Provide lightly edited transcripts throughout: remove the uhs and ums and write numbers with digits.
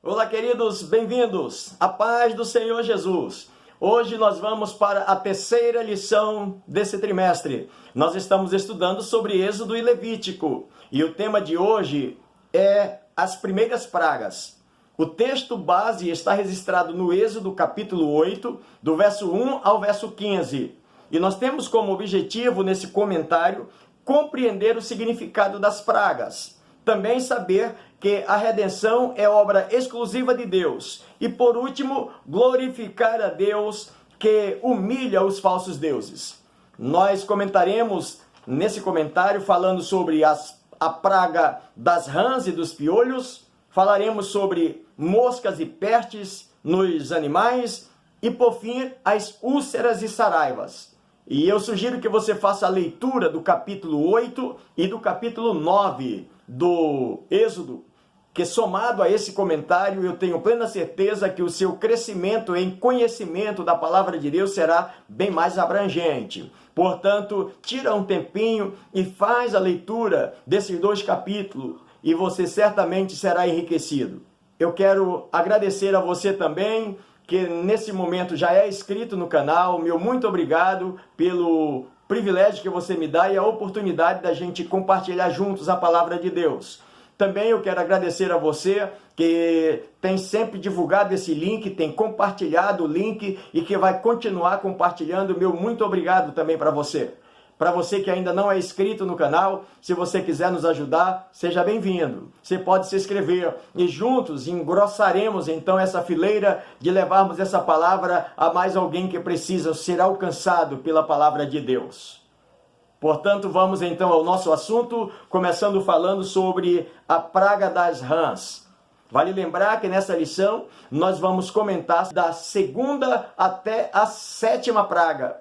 Olá, queridos, bem-vindos. A paz do Senhor Jesus. Hoje nós vamos para a terceira lição desse trimestre. Nós estamos estudando sobre Êxodo e Levítico. E o tema de hoje é as primeiras pragas. O texto base está registrado no Êxodo capítulo 8, do verso 1 ao verso 15. E nós temos como objetivo nesse comentário compreender o significado das pragas. Também saber que a redenção é obra exclusiva de Deus. E por último, glorificar a Deus que humilha os falsos deuses. Nós comentaremos nesse comentário falando sobre a praga das rãs e dos piolhos. Falaremos sobre moscas e pestes nos animais. E por fim, as úlceras e saraivas. E eu sugiro que você faça a leitura do capítulo 8 e do capítulo 9 do Êxodo, que somado a esse comentário, eu tenho plena certeza que o seu crescimento em conhecimento da palavra de Deus será bem mais abrangente. Portanto, tira um tempinho e faz a leitura desses dois capítulos e você certamente será enriquecido. Eu quero agradecer a você também, que nesse momento já é inscrito no canal. Meu muito obrigado pelo privilégio que você me dá e a oportunidade da gente compartilhar juntos a palavra de Deus. Também eu quero agradecer a você que tem sempre divulgado esse link, tem compartilhado o link e que vai continuar compartilhando. Meu muito obrigado também para você. Para você que ainda não é inscrito no canal, se você quiser nos ajudar, seja bem-vindo. Você pode se inscrever e juntos engrossaremos então essa fileira de levarmos essa palavra a mais alguém que precisa ser alcançado pela palavra de Deus. Portanto, vamos então ao nosso assunto, começando falando sobre a praga das rãs. Vale lembrar que nessa lição nós vamos comentar da segunda até a sétima praga.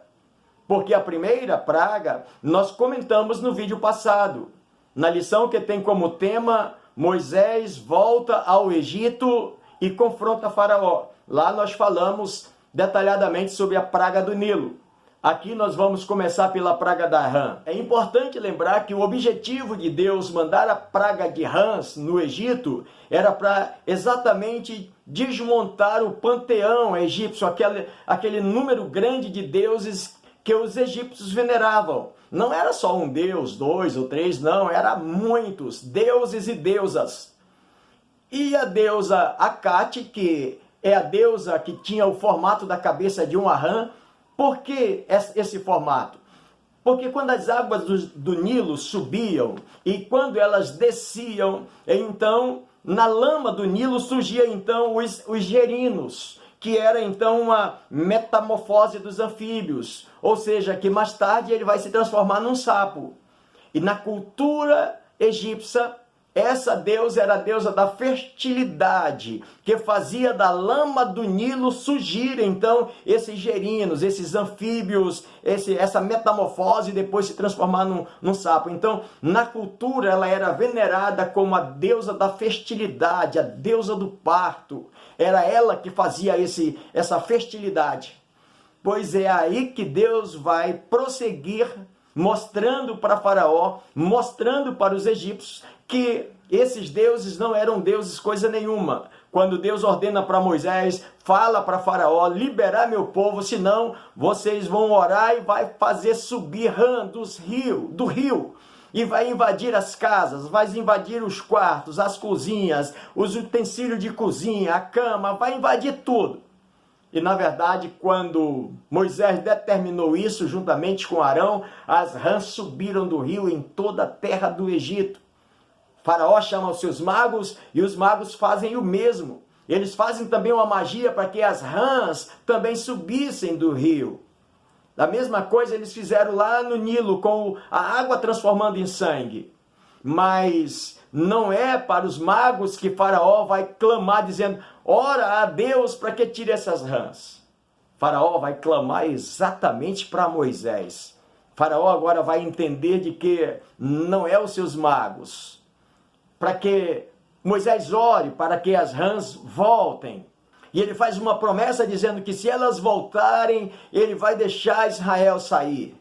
Porque a primeira praga nós comentamos no vídeo passado, na lição que tem como tema Moisés volta ao Egito e confronta Faraó. Lá nós falamos detalhadamente sobre a praga do Nilo. Aqui nós vamos começar pela praga da rã. É importante lembrar que o objetivo de Deus mandar a praga de rãs no Egito era para exatamente desmontar o panteão egípcio, aquele número grande de deuses que os egípcios veneravam. Não era só um deus, dois ou três, não, era muitos deuses e deusas. E a deusa Acate, que é a deusa que tinha o formato da cabeça de uma rã. Por que esse formato? Porque quando as águas do Nilo subiam e quando elas desciam, então na lama do Nilo surgiam então os gerinos, que era então uma metamorfose dos anfíbios, ou seja, que mais tarde ele vai se transformar num sapo. E na cultura egípcia, essa deusa era a deusa da fertilidade, que fazia da lama do Nilo surgir então esses gerinos, esses anfíbios, essa metamorfose e depois se transformar num sapo. Então, na cultura, ela era venerada como a deusa da fertilidade, a deusa do parto. Era ela que fazia essa fertilidade. Pois é aí que Deus vai prosseguir mostrando para Faraó, mostrando para os egípcios que esses deuses não eram deuses coisa nenhuma. Quando Deus ordena para Moisés, fala para Faraó, liberar meu povo, senão vocês vão orar e vai fazer subir rã do rio. E vai invadir as casas, vai invadir os quartos, as cozinhas, os utensílios de cozinha, a cama, vai invadir tudo. E na verdade, quando Moisés determinou isso, juntamente com Arão, as rãs subiram do rio em toda a terra do Egito. Faraó chama os seus magos e os magos fazem o mesmo. Eles fazem também uma magia para que as rãs também subissem do rio. Da mesma coisa eles fizeram lá no Nilo, com a água transformando em sangue. Mas não é para os magos que Faraó vai clamar dizendo, ora a Deus para que tire essas rãs. Faraó vai clamar exatamente para Moisés. Faraó agora vai entender de que não é os seus magos. Para que Moisés ore para que as rãs voltem. E ele faz uma promessa dizendo que se elas voltarem, ele vai deixar Israel sair.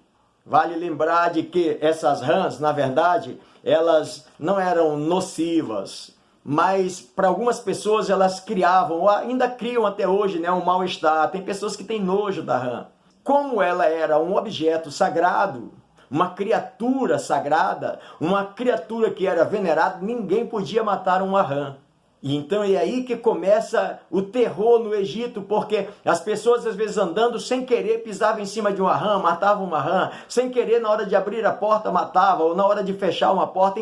Vale lembrar de que essas rãs, na verdade, elas não eram nocivas. mas para algumas pessoas elas criavam, ou ainda criam até hoje, né, um mal-estar. Tem pessoas que têm nojo da rã. Como ela era um objeto sagrado, uma criatura sagrada, uma criatura que era venerada, ninguém podia matar uma rã. E então é aí que começa o terror no Egito, porque as pessoas às vezes andando sem querer pisavam em cima de uma rã, matavam uma rã, sem querer na hora de abrir a porta matava, ou na hora de fechar uma porta.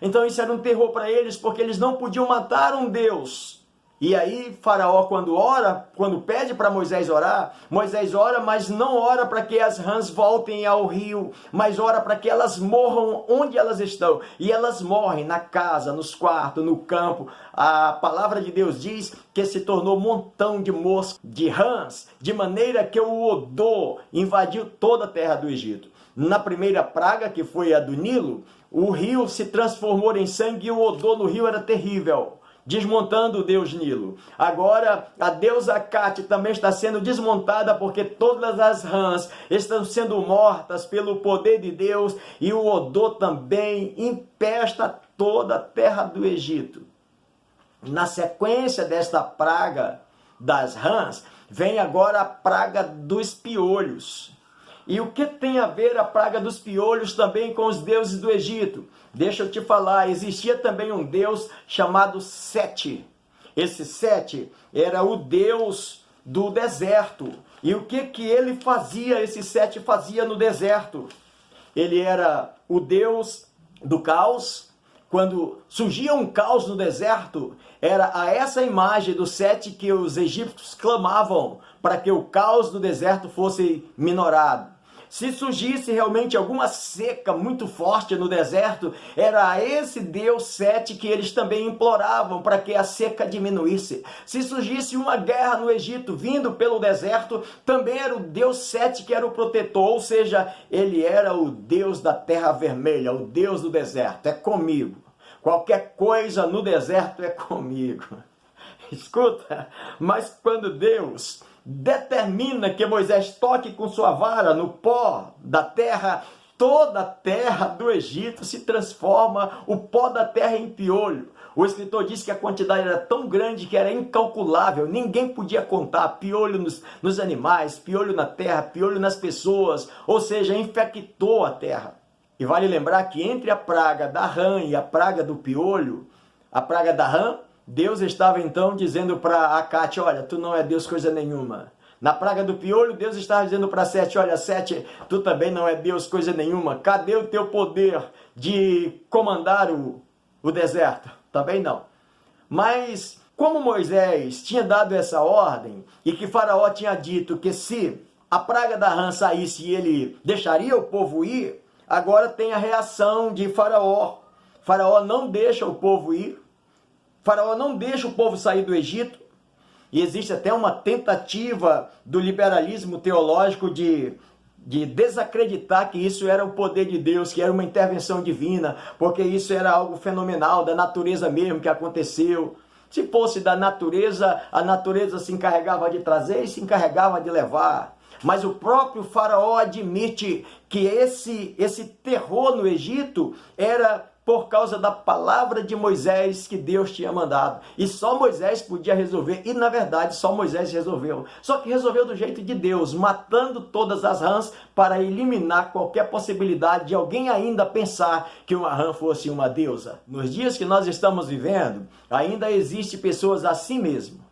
Então isso era um terror para eles, porque eles não podiam matar um Deus. E aí Faraó, quando pede para Moisés orar, Moisés ora, mas não ora para que as rãs voltem ao rio, mas ora para que elas morram onde elas estão. E elas morrem na casa, nos quartos, no campo. A palavra de Deus diz que se tornou um montão de moscas, de rãs, de maneira que o odor invadiu toda a terra do Egito. Na primeira praga, que foi a do Nilo, o rio se transformou em sangue e o odor no rio era terrível, desmontando o deus Nilo. Agora, a deusa Cátia também está sendo desmontada, porque todas as rãs estão sendo mortas pelo poder de Deus, e o odor também empesta toda a terra do Egito. Na sequência desta praga das rãs, vem agora a praga dos piolhos. E o que tem a ver a praga dos piolhos também com os deuses do Egito? Deixa eu te falar, existia também um deus chamado Sete. Esse Sete era o deus do deserto. E o que ele fazia, esse Sete fazia no deserto? Ele era o deus do caos. Quando surgia um caos no deserto, era a essa imagem do Sete que os egípcios clamavam para que o caos do deserto fosse minorado. Se surgisse realmente alguma seca muito forte no deserto, era a esse Deus Sete que eles também imploravam para que a seca diminuísse. Se surgisse uma guerra no Egito vindo pelo deserto, também era o Deus Sete que era o protetor, ou seja, ele era o Deus da terra vermelha, o Deus do deserto. É comigo. Qualquer coisa no deserto é comigo. Escuta, mas quando Deus determina que Moisés toque com sua vara no pó da terra, toda a terra do Egito se transforma, o pó da terra em piolho. O escritor diz que a quantidade era tão grande que era incalculável, ninguém podia contar. Piolho nos animais, piolho na terra, piolho nas pessoas, ou seja, infectou a terra. E vale lembrar que entre a praga da rã e a praga do piolho, a praga da rã, Deus estava então dizendo para Acate, olha, tu não é Deus coisa nenhuma. Na praga do piolho, Deus estava dizendo para Sete, olha, Sete, tu também não é Deus coisa nenhuma. Cadê o teu poder de comandar o deserto? Também não. Mas como Moisés tinha dado essa ordem e que Faraó tinha dito que se a praga da rã saísse ele deixaria o povo ir, agora tem a reação de Faraó. Faraó não deixa o povo ir. Faraó não deixa o povo sair do Egito. E existe até uma tentativa do liberalismo teológico de desacreditar que isso era o poder de Deus, que era uma intervenção divina, porque isso era algo fenomenal, da natureza mesmo que aconteceu. Se fosse da natureza, a natureza se encarregava de trazer e se encarregava de levar. Mas o próprio Faraó admite que esse terror no Egito era por causa da palavra de Moisés que Deus tinha mandado. E só Moisés podia resolver. E na verdade só Moisés resolveu. Só que resolveu do jeito de Deus, matando todas as rãs para eliminar qualquer possibilidade de alguém ainda pensar que uma rã fosse uma deusa. Nos dias que nós estamos vivendo, ainda existe pessoas assim mesmo,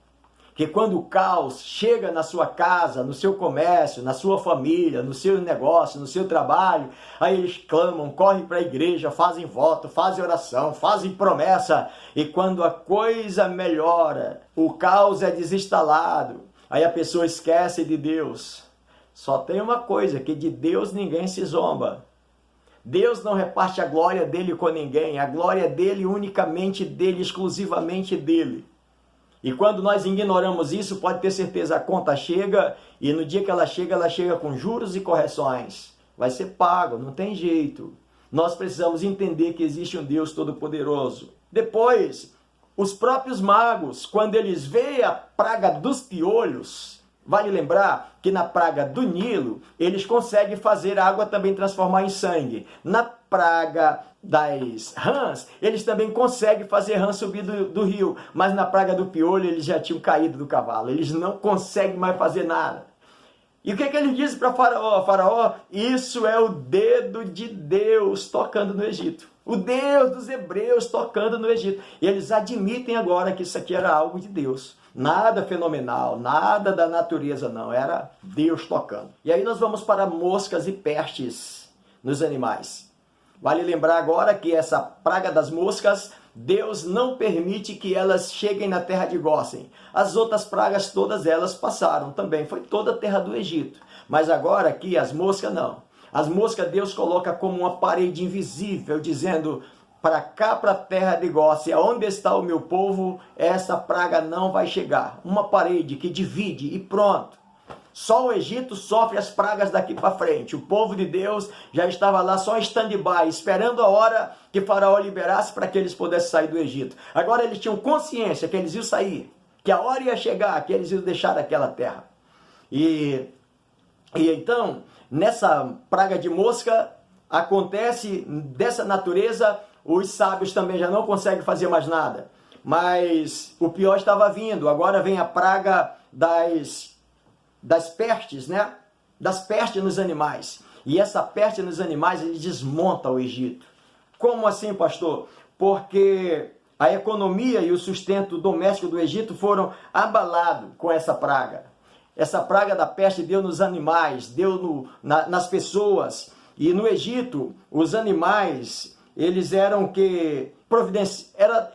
que quando o caos chega na sua casa, no seu comércio, na sua família, no seu negócio, no seu trabalho, aí eles clamam, correm para a igreja, fazem voto, fazem oração, fazem promessa, e quando a coisa melhora, o caos é desinstalado, aí a pessoa esquece de Deus. Só tem uma coisa, que de Deus ninguém se zomba. Deus não reparte a glória dele com ninguém, a glória é dele, unicamente dele, exclusivamente dele. E quando nós ignoramos isso, pode ter certeza, a conta chega, e no dia que ela chega com juros e correções. Vai ser pago, não tem jeito. Nós precisamos entender que existe um Deus Todo-Poderoso. Depois, os próprios magos, quando eles veem a praga dos piolhos, vale lembrar que na praga do Nilo, eles conseguem fazer a água também transformar em sangue. Na praga das rãs, eles também conseguem fazer rã subir do rio, mas na praga do piolho eles já tinham caído do cavalo, eles não conseguem mais fazer nada. E o que ele disse para Faraó? Faraó, isso é o dedo de Deus tocando no Egito. O Deus dos hebreus tocando no Egito. E eles admitem agora que isso aqui era algo de Deus. Nada fenomenal, nada da natureza não, era Deus tocando. E aí nós vamos para moscas e pestes nos animais. Vale lembrar agora que essa praga das moscas, Deus não permite que elas cheguem na terra de Gósen. As outras pragas, todas elas passaram também. Foi toda a terra do Egito. Mas agora aqui, as moscas não. As moscas Deus coloca como uma parede invisível, dizendo, para cá, para a terra de Gósen, onde está o meu povo, essa praga não vai chegar. Uma parede que divide e pronto. Só o Egito sofre as pragas daqui para frente. O povo de Deus já estava lá só em stand-by, esperando a hora que Faraó liberasse para que eles pudessem sair do Egito. Agora eles tinham consciência que eles iam sair, que a hora ia chegar, que eles iam deixar aquela terra. E então, nessa praga de mosca, acontece dessa natureza, os sábios também já não conseguem fazer mais nada. Mas o pior estava vindo, agora vem a praga das pestes, né? Das pestes nos animais. E essa peste nos animais, ele desmonta o Egito. Como assim, pastor? Porque a economia e o sustento doméstico do Egito foram abalados com essa praga. Essa praga da peste deu nos animais, deu nas pessoas. E no Egito, os animais, eles eram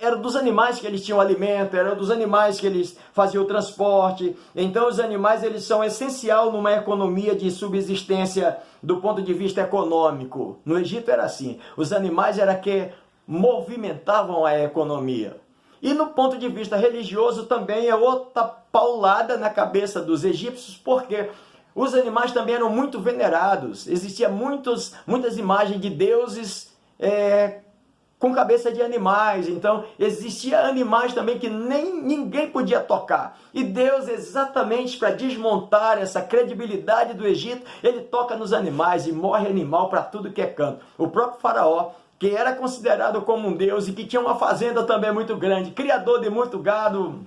era dos animais que eles tinham alimento, era dos animais que eles faziam o transporte. Então os animais, eles são essencial numa economia de subsistência do ponto de vista econômico. No Egito era assim, os animais eram que movimentavam a economia. E no ponto de vista religioso também é outra paulada na cabeça dos egípcios, porque os animais também eram muito venerados. Existiam muitas imagens de deuses com cabeça de animais. Então existia animais também que ninguém podia tocar. E Deus, exatamente para desmontar essa credibilidade do Egito, ele toca nos animais e morre animal para tudo que é canto. O próprio Faraó, que era considerado como um deus e que tinha uma fazenda também muito grande, criador de muito gado,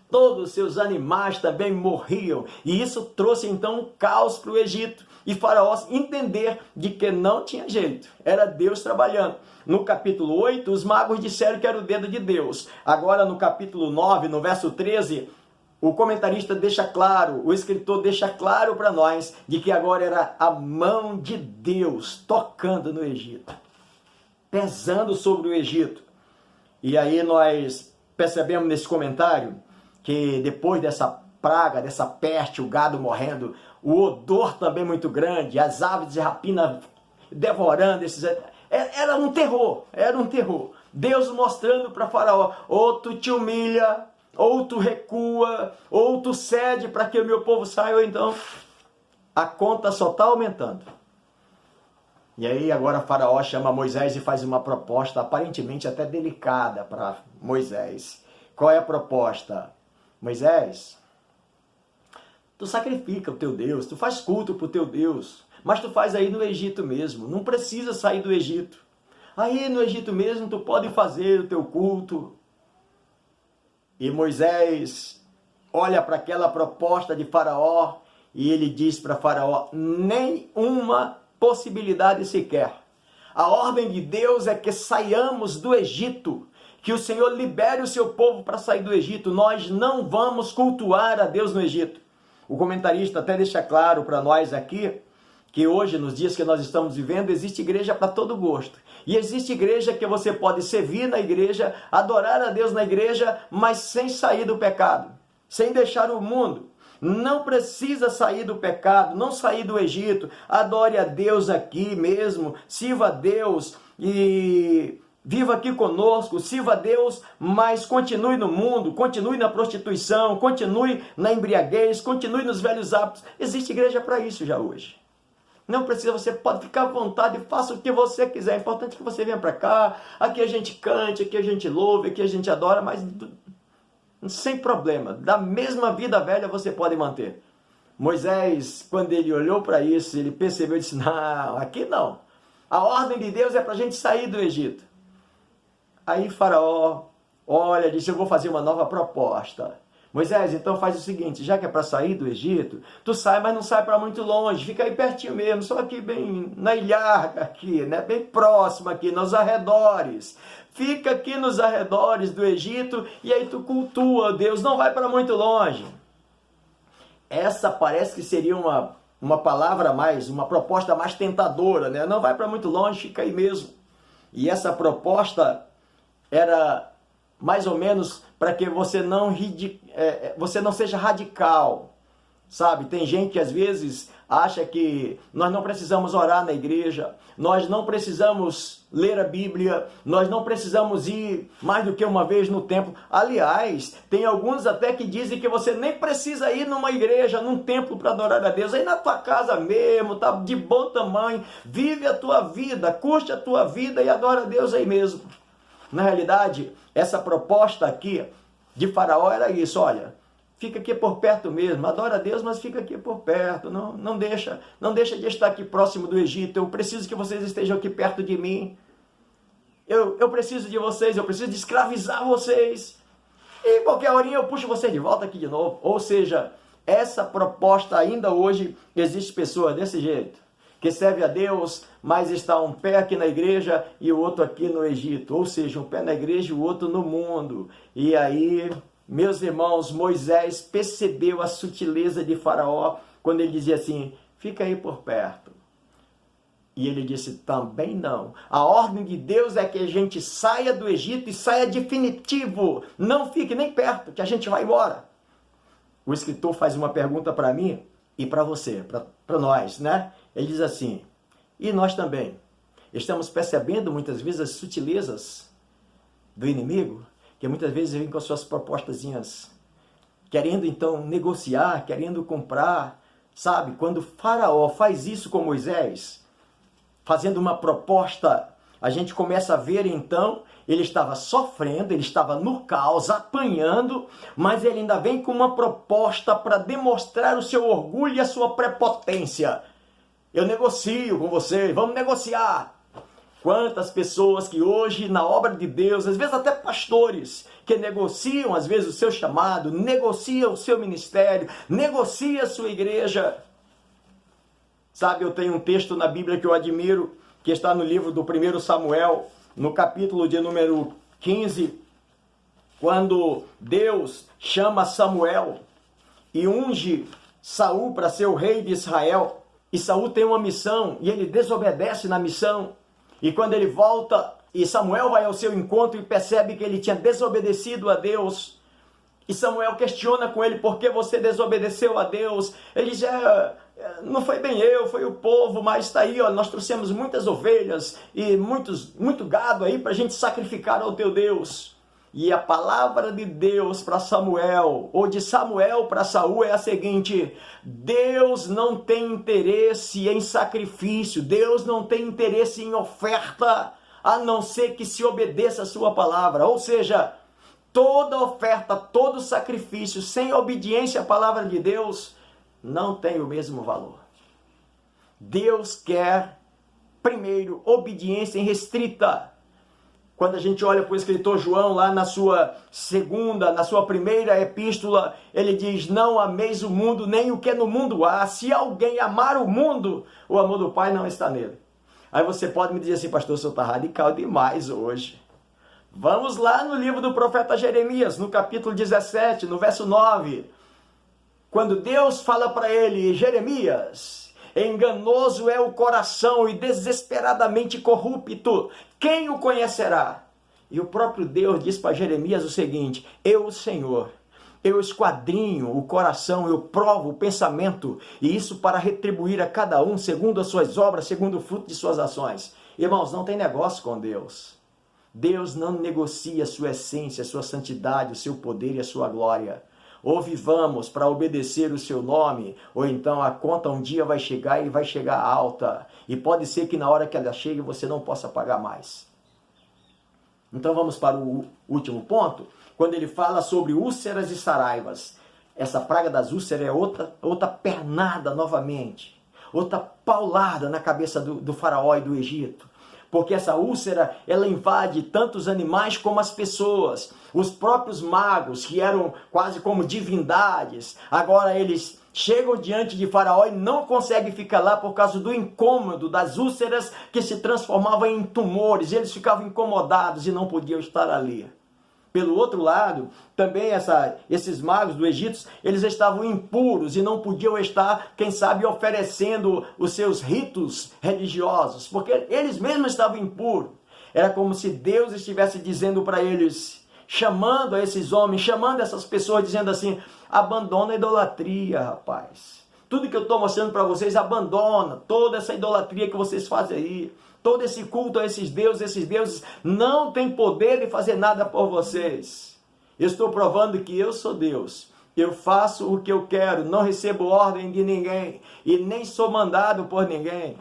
todos os seus animais também morriam. E isso trouxe então um caos para o Egito. E Faraó entender de que não tinha jeito, era Deus trabalhando. No capítulo 8, os magos disseram que era o dedo de Deus. Agora no capítulo 9, no verso 13, o comentarista deixa claro, o escritor deixa claro para nós de que agora era a mão de Deus tocando no Egito, pesando sobre o Egito. E aí nós percebemos nesse comentário que depois dessa praga, dessa peste, o gado morrendo, o odor também muito grande, as aves de rapina devorando esses... Era um terror, era um terror. Deus mostrando para Faraó, ou tu te humilha, ou tu recua, ou tu cede para que o meu povo saia, ou então a conta só está aumentando. E aí agora Faraó chama Moisés e faz uma proposta aparentemente até delicada para Moisés. Qual é a proposta? Moisés, tu sacrifica o teu Deus, tu faz culto para o teu Deus, mas tu faz aí no Egito mesmo, não precisa sair do Egito. Aí no Egito mesmo tu pode fazer o teu culto. E Moisés olha para aquela proposta de Faraó e ele diz para Faraó, nem uma possibilidade sequer. A ordem de Deus é que saiamos do Egito, que o Senhor libere o seu povo para sair do Egito. Nós não vamos cultuar a Deus no Egito. O comentarista até deixa claro para nós aqui que hoje, nos dias que nós estamos vivendo, existe igreja para todo gosto. E existe igreja que você pode servir na igreja, adorar a Deus na igreja, mas sem sair do pecado, sem deixar o mundo. Não precisa sair do pecado, não sair do Egito. Adore a Deus aqui mesmo, sirva a Deus e viva aqui conosco, sirva a Deus, mas continue no mundo, continue na prostituição, continue na embriaguez, continue nos velhos hábitos. Existe igreja para isso já hoje. Não precisa, você pode ficar à vontade, faça o que você quiser. É importante que você venha para cá, aqui a gente cante, aqui a gente louve, aqui a gente adora, mas sem problema. Da mesma vida velha você pode manter. Moisés, quando ele olhou para isso, ele percebeu e disse, não, aqui não. A ordem de Deus é para a gente sair do Egito. Aí Faraó olha, diz, eu vou fazer uma nova proposta. Moisés, então faz o seguinte, já que é para sair do Egito, tu sai, mas não sai para muito longe, fica aí pertinho mesmo, só aqui bem na ilharga aqui, né? Bem próximo aqui, nos arredores. Fica aqui nos arredores do Egito e aí tu cultua Deus, não vai para muito longe. Essa parece que seria uma palavra mais, uma proposta mais tentadora, né? Não vai para muito longe, fica aí mesmo. E essa proposta era mais ou menos para que você não seja radical, sabe? Tem gente que às vezes acha que nós não precisamos orar na igreja, nós não precisamos ler a Bíblia, nós não precisamos ir mais do que uma vez no templo. Aliás, tem alguns até que dizem que você nem precisa ir numa igreja, num templo para adorar a Deus. Aí na tua casa mesmo, tá de bom tamanho, vive a tua vida, curte a tua vida e adora a Deus aí mesmo. Na realidade, essa proposta aqui de Faraó era isso, olha, fica aqui por perto mesmo, adora a Deus, mas fica aqui por perto, não deixa de estar aqui próximo do Egito, eu preciso que vocês estejam aqui perto de mim, eu preciso de vocês, eu preciso de escravizar vocês, e qualquer horinha eu puxo vocês de volta aqui de novo. Ou seja, essa proposta ainda hoje, existe pessoas desse jeito, que serve a Deus, mas está um pé aqui na igreja e o outro aqui no Egito. Ou seja, um pé na igreja e o outro no mundo. E aí, meus irmãos, Moisés percebeu a sutileza de Faraó quando ele dizia assim, fica aí por perto. E ele disse, também não. A ordem de Deus é que a gente saia do Egito e saia definitivo. Não fique nem perto, que a gente vai embora. O escritor faz uma pergunta para mim e para você, para nós, né? Ele diz assim, e nós também estamos percebendo muitas vezes as sutilezas do inimigo, que muitas vezes vem com as suas propostazinhas, querendo então negociar, querendo comprar, sabe? Quando Faraó faz isso com Moisés, fazendo uma proposta, a gente começa a ver então, ele estava sofrendo, ele estava no caos, apanhando, mas ele ainda vem com uma proposta para demonstrar o seu orgulho e a sua prepotência. Eu negocio com você, vamos negociar. Quantas pessoas que hoje na obra de Deus, às vezes até pastores, que negociam às vezes o seu chamado, negociam o seu ministério, negociam a sua igreja. Sabe, eu tenho um texto na Bíblia que eu admiro, que está no livro do 1 Samuel, no capítulo de número 15, quando Deus chama Samuel e unge Saul para ser o rei de Israel. E Saul tem uma missão e ele desobedece na missão. E quando ele volta e Samuel vai ao seu encontro e percebe que ele tinha desobedecido a Deus. E Samuel questiona com ele, por que você desobedeceu a Deus? Ele diz, não foi bem eu, foi o povo, mas está aí, ó, nós trouxemos muitas ovelhas e muito gado aí para a gente sacrificar ao teu Deus. E a palavra de Deus para Samuel, ou de Samuel para Saul é a seguinte, Deus não tem interesse em sacrifício, Deus não tem interesse em oferta, a não ser que se obedeça a sua palavra. Ou seja, toda oferta, todo sacrifício sem obediência à palavra de Deus não tem o mesmo valor. Deus quer, primeiro, obediência irrestrita. Quando a gente olha para o escritor João, lá na sua primeira epístola, ele diz, não ameis o mundo, nem o que no mundo há. Se alguém amar o mundo, o amor do Pai não está nele. Aí você pode me dizer assim, pastor, o senhor está radical demais hoje. Vamos lá no livro do profeta Jeremias, no capítulo 17, no verso 9. Quando Deus fala para ele, Jeremias, enganoso é o coração e desesperadamente corrupto, quem o conhecerá? E o próprio Deus diz para Jeremias o seguinte, eu, o Senhor, eu esquadrinho o coração, eu provo o pensamento, e isso para retribuir a cada um segundo as suas obras, segundo o fruto de suas ações. Irmãos, não tem negócio com Deus. Deus não negocia a sua essência, a sua santidade, o seu poder e a sua glória. Ou vivamos para obedecer o seu nome, ou então a conta um dia vai chegar e vai chegar alta. E pode ser que na hora que ela chegue você não possa pagar mais. Então vamos para o último ponto, quando ele fala sobre úlceras e saraivas. Essa praga das úlceras é outra pernada novamente. outra paulada na cabeça do faraó e do Egito. Porque essa úlcera, ela invade tanto os animais como as pessoas. Os próprios magos, que eram quase como divindades, agora eles chegam diante de Faraó e não conseguem ficar lá por causa do incômodo, das úlceras que se transformavam em tumores. Eles ficavam incomodados e não podiam estar ali. Pelo outro lado, também esses magos do Egito, eles estavam impuros e não podiam estar, quem sabe, oferecendo os seus ritos religiosos, porque eles mesmos estavam impuros. Era como se Deus estivesse dizendo para eles, chamando a esses homens, chamando essas pessoas, dizendo assim, abandona a idolatria, rapaz. Tudo que eu estou mostrando para vocês, abandona toda essa idolatria que vocês fazem aí. Todo esse culto a esses deuses não têm poder de fazer nada por vocês. Eu estou provando que eu sou Deus. Eu faço o que eu quero, não recebo ordem de ninguém e nem sou mandado por ninguém.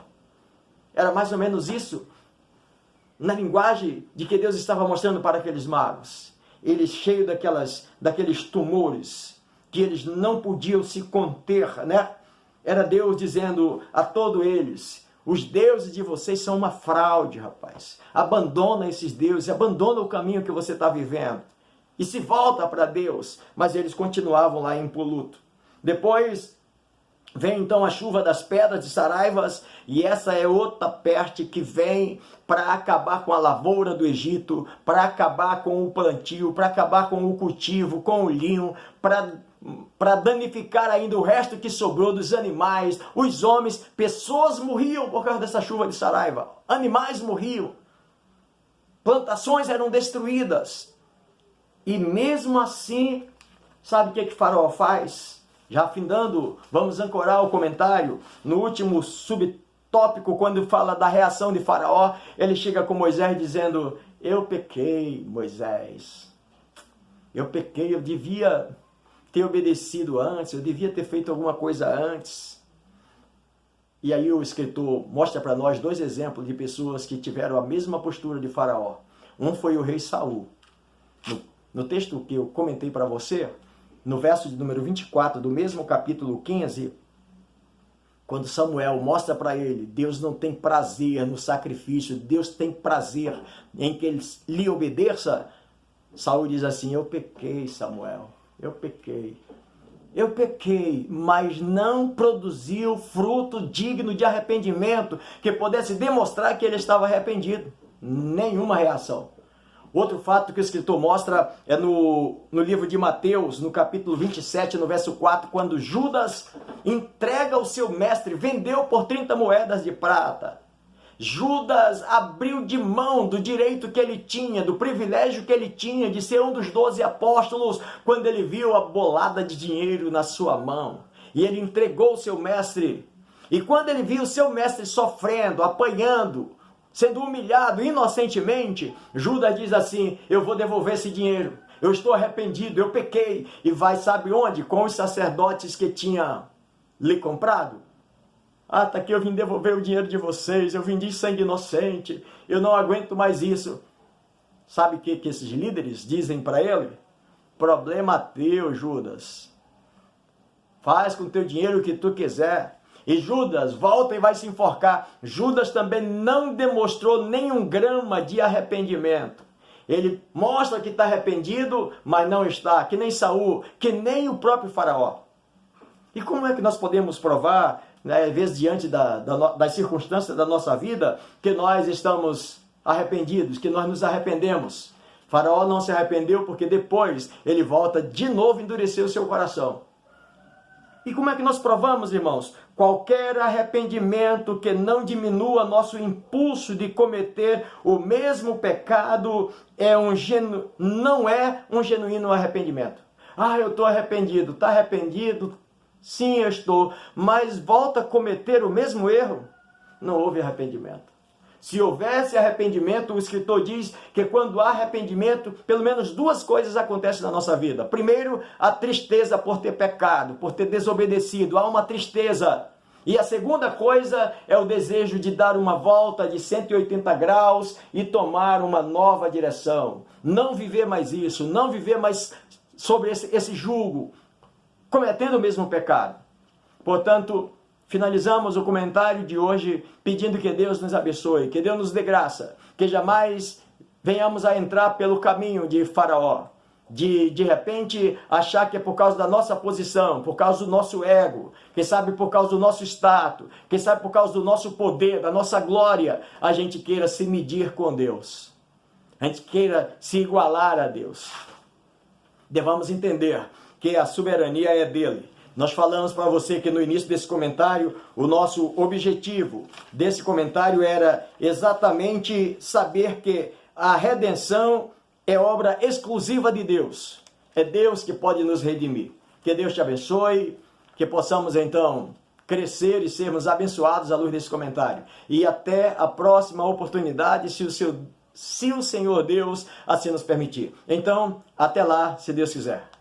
Era mais ou menos isso na linguagem de que Deus estava mostrando para aqueles magos. Eles cheios daqueles tumores que eles não podiam se conter, né? Era Deus dizendo a todos eles, os deuses de vocês são uma fraude, rapaz. Abandona esses deuses, abandona o caminho que você está vivendo. E se volta para Deus. Mas eles continuavam lá impoluto. Depois vem então a chuva das pedras de Saraivas. E essa é outra peste que vem para acabar com a lavoura do Egito, para acabar com o plantio, para acabar com o cultivo, com o linho, para danificar ainda o resto que sobrou dos animais, os homens, pessoas morriam por causa dessa chuva de Saraiva, animais morriam, plantações eram destruídas, e mesmo assim, sabe o que Faraó faz? Já afindando, vamos ancorar o comentário, no último subtópico, quando fala da reação de Faraó, ele chega com Moisés dizendo, eu pequei, Moisés, eu pequei, eu devia ter obedecido antes, eu devia ter feito alguma coisa antes. E aí o escritor mostra para nós dois exemplos de pessoas que tiveram a mesma postura de Faraó. Um foi o rei Saul. No texto que eu comentei para você, no verso de número 24 do mesmo capítulo 15, quando Samuel mostra para ele, Deus não tem prazer no sacrifício, Deus tem prazer em que ele lhe obedeça, Saul diz assim, eu pequei, Samuel. Eu pequei, mas não produziu fruto digno de arrependimento que pudesse demonstrar que ele estava arrependido. Nenhuma reação. Outro fato que o escritor mostra é no livro de Mateus, no capítulo 27, no verso 4, quando Judas entrega o seu mestre, vendeu por 30 moedas de prata. Judas abriu de mão do direito que ele tinha, do privilégio que ele tinha de ser um dos 12 apóstolos, quando ele viu a bolada de dinheiro na sua mão. E ele entregou o seu mestre. E quando ele viu o seu mestre sofrendo, apanhando, sendo humilhado inocentemente, Judas diz assim, eu vou devolver esse dinheiro. Eu estou arrependido, eu pequei. E vai, sabe onde? Com os sacerdotes que tinha lhe comprado. Ah, tá aqui, eu vim devolver o dinheiro de vocês, eu vendi sangue inocente, eu não aguento mais isso. Sabe o que esses líderes dizem para ele? Problema teu, Judas. Faz com o teu dinheiro o que tu quiser. E Judas volta e vai se enforcar. Judas também não demonstrou nenhum grama de arrependimento. Ele mostra que está arrependido, mas não está, que nem Saul, que nem o próprio Faraó. E como é que nós podemos provar, né, às vezes diante das circunstâncias da nossa vida, que nós estamos arrependidos, que nós nos arrependemos? Faraó não se arrependeu porque depois ele volta de novo a endurecer o seu coração. E como é que nós provamos, irmãos? Qualquer arrependimento que não diminua nosso impulso de cometer o mesmo pecado não é um genuíno arrependimento. Ah, eu estou arrependido. Está arrependido? Sim, eu estou. Mas volta a cometer o mesmo erro? Não houve arrependimento. Se houvesse arrependimento, o escritor diz que quando há arrependimento, pelo menos duas coisas acontecem na nossa vida. Primeiro, a tristeza por ter pecado, por ter desobedecido. Há uma tristeza. E a segunda coisa é o desejo de dar uma volta de 180 graus e tomar uma nova direção. Não viver mais isso, não viver mais sobre esse jugo, cometendo o mesmo pecado. Portanto, Finalizamos o comentário de hoje pedindo que Deus nos abençoe, que Deus nos dê graça, que jamais venhamos a entrar pelo caminho de Faraó, de repente achar que é por causa da nossa posição, por causa do nosso ego, quem sabe por causa do nosso status, quem sabe por causa do nosso poder, da nossa glória, a gente queira se medir com Deus, a gente queira se igualar a Deus. Devamos entender que a soberania é dele. Nós falamos para você que no início desse comentário, o nosso objetivo desse comentário era exatamente saber que a redenção é obra exclusiva de Deus. É Deus que pode nos redimir. Que Deus te abençoe, que possamos então crescer e sermos abençoados à luz desse comentário. E até a próxima oportunidade, se o Senhor Deus assim nos permitir. Então, até lá, se Deus quiser.